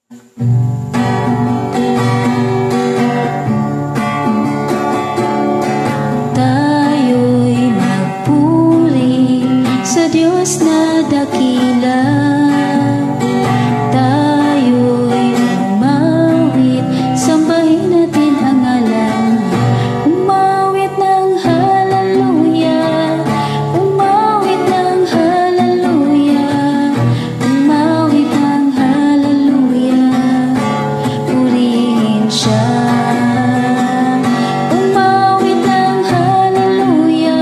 Tayo'y magpuri sa Diyos na dakila. Tayo'y umawit, sambahin natin ang ngalan niya. Umawit ng haleluya, umawit ng haleluya, umawit ng haleluya. Purihin siya. Umawit ng haleluya,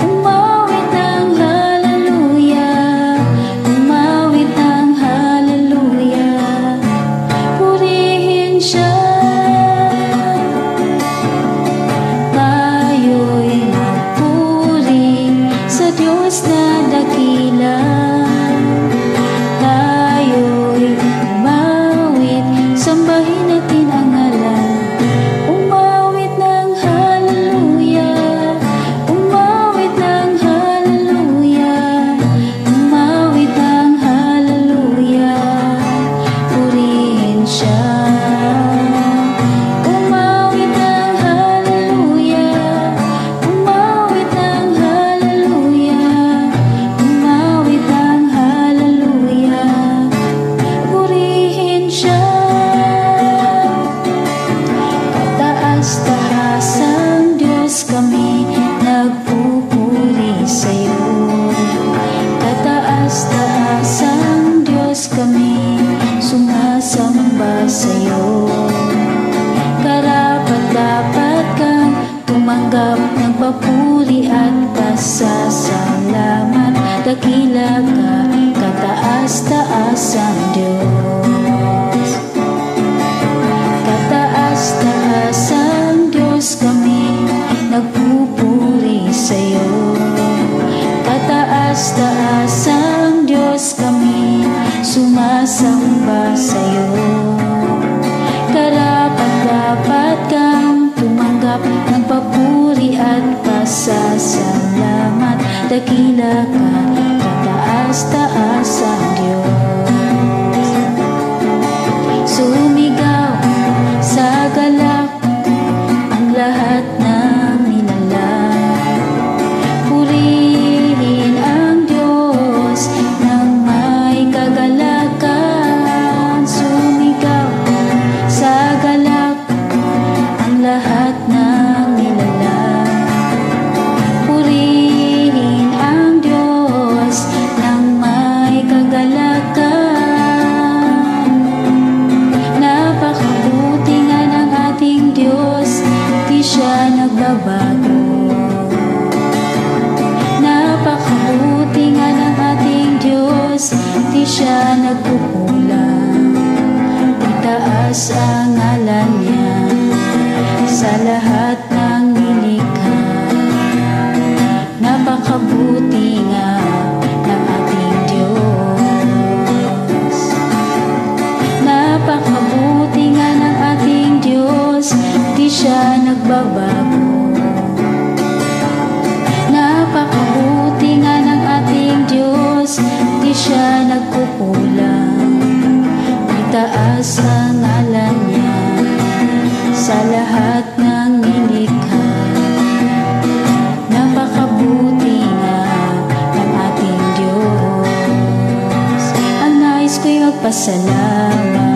umawit ng haleluya, umawit ng haleluya. Purihin siya. Tayo'y magpuri sa Diyos na dakila. Tayo'y umawit, sambahin natin ang ngalan. Umawit ng haleluya, umawit ng haleluya, umawit ng haleluya. Purihin siya. Umawit ng haleluya, umawit ng haleluya, umawit ng haleluya. Purihin siya. Kataas-taasang Diyos kami nagpupuri sa'yo. Kataas-taasang Diyos kami sumasamba sa'yo. Karapat-dapat kang tumanggap ng papuri at pasasalamat. Dakila ka, kataas-taasang Diyos. Kataas-taasang Diyos kami nagpupuri sa'yo. Kataas-taasang Diyos kami sumasamba sa'yo. Karapat-dapat kang tumanggap ng papuri at pasasalamat. Dakila ka, kataas-taasang Diyos. Sumigaw sa galak ang lahat ng nilalang. Purihin ang Diyos ng may kagalakan. Sumigaw sa galak ang lahat ng nilalang. Purihin ang Diyos ng may kagalakan. Napakabuti nga ng ating Diyos, di siya nagbabago. Napakabuti nga ng ating Diyos, di siya nagkukulang. Itaas ang ngalan niya sa lahat ng nilikha. Napakabuti nga ng ating Diyos. Napakabuti nga ng ating Diyos, di siya nagbabago. Napakabuti nga ng ating Diyos, di siya nagkukulang. Itaas ang ngalan niya sa lahat ng nilikha. Napakabuti nga ng ating Diyos. Ang nais ko'y magpasalamat